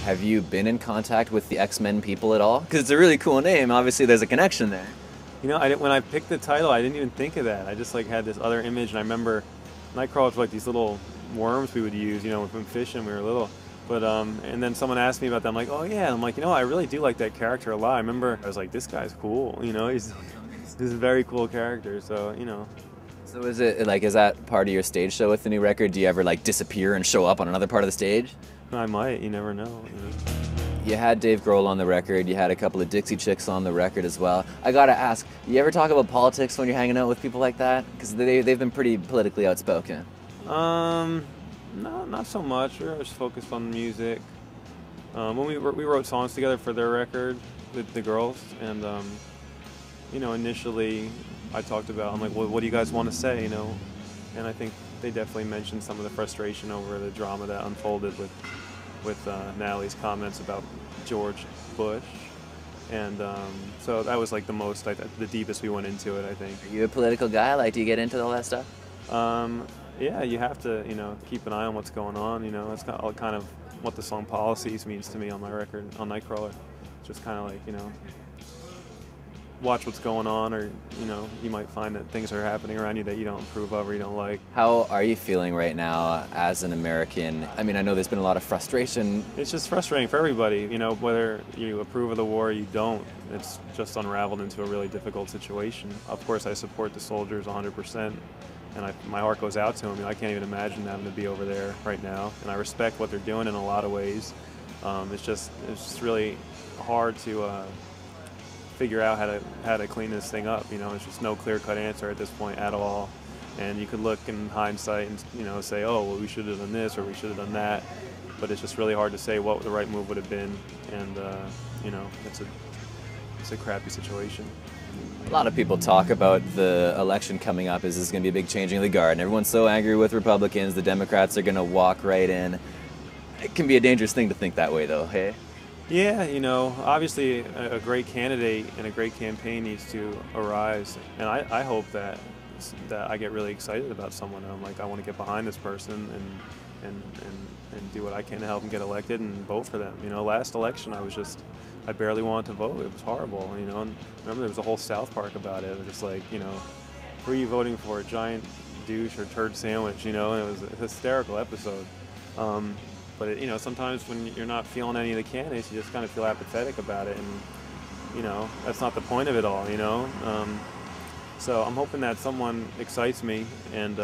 Have you been in contact with the X-Men people at all? Because it's a really cool name. Obviously, there's a connection there. You know, when I picked the title, I didn't even think of that. I just like had this other image, and I remember nightcrawlers were like these little worms we would use, you know, when fishing when we were little. But and then someone asked me about that. I'm like, oh yeah. And I'm like, you know, I really do like that character a lot. I remember I was like, this guy's cool. You know, he's a very cool character. So you know. So is it like, is that part of your stage show with the new record? Do you ever like disappear and show up on another part of the stage? I might. You never know. You know? You had Dave Grohl on the record. You had a couple of Dixie Chicks on the record as well. I gotta ask, you ever talk about politics when you're hanging out with people like that? Because they've been pretty politically outspoken. No, not so much. We were just focused on music. When we wrote songs together for their record, the girls, and you know, initially I talked about, I'm like, well, what do you guys want to say, you know? And I think they definitely mentioned some of the frustration over the drama that unfolded with Natalie's comments about George Bush, and so that was like the deepest we went into it, I think. Are you a political guy? Like, do you get into all that stuff? Yeah, you have to, you know, keep an eye on what's going on. You know, that's kind of what the song "Policies" means to me on my record on Nightcrawler. Just kind of like, you know, watch what's going on, or you know, you might find that things are happening around you that you don't approve of or you don't like. How are you feeling right now as an American? I mean, I know there's been a lot of frustration. It's just frustrating for everybody, you know, whether you approve of the war or you don't. It's just unraveled into a really difficult situation. Of course, I support the soldiers 100%, and my heart goes out to them. You know, I can't even imagine having to be over there right now, and I respect what they're doing in a lot of ways. It's just really hard to figure out how to clean this thing up. You know, it's just no clear-cut answer at this point at all. And you could look in hindsight and, you know, say, oh, well, we should have done this or we should have done that. But it's just really hard to say what the right move would have been. And you know, it's a crappy situation. A lot of people talk about the election coming up as this is going to be a big changing of the guard, and everyone's so angry with Republicans, the Democrats are going to walk right in. It can be a dangerous thing to think that way, though, hey? Yeah, you know, obviously a great candidate and a great campaign needs to arise, and I hope that I get really excited about someone. I'm like, I want to get behind this person and do what I can to help them get elected and vote for them. You know, last election I barely wanted to vote. It was horrible, you know. And remember, there was a whole South Park about it. It was just like, you know, who are you voting for, a giant douche or turd sandwich, you know? And it was a hysterical episode. But you know, sometimes when you're not feeling any of the candidates, you just kind of feel apathetic about it, and you know, that's not the point of it all, you know. So I'm hoping that someone excites me and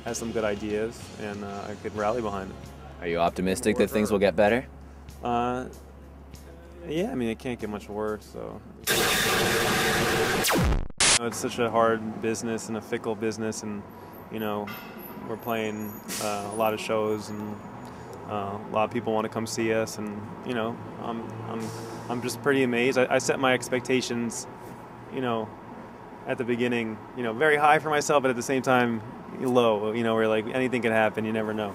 has some good ideas, and I could rally behind it. Are you optimistic that things will get better? Yeah, I mean, it can't get much worse, so. You know, it's such a hard business and a fickle business, and you know, we're playing a lot of shows, and a lot of people want to come see us, and you know, I'm just pretty amazed. I set my expectations, you know, at the beginning, you know, very high for myself, but at the same time low. You know, where like anything can happen, you never know.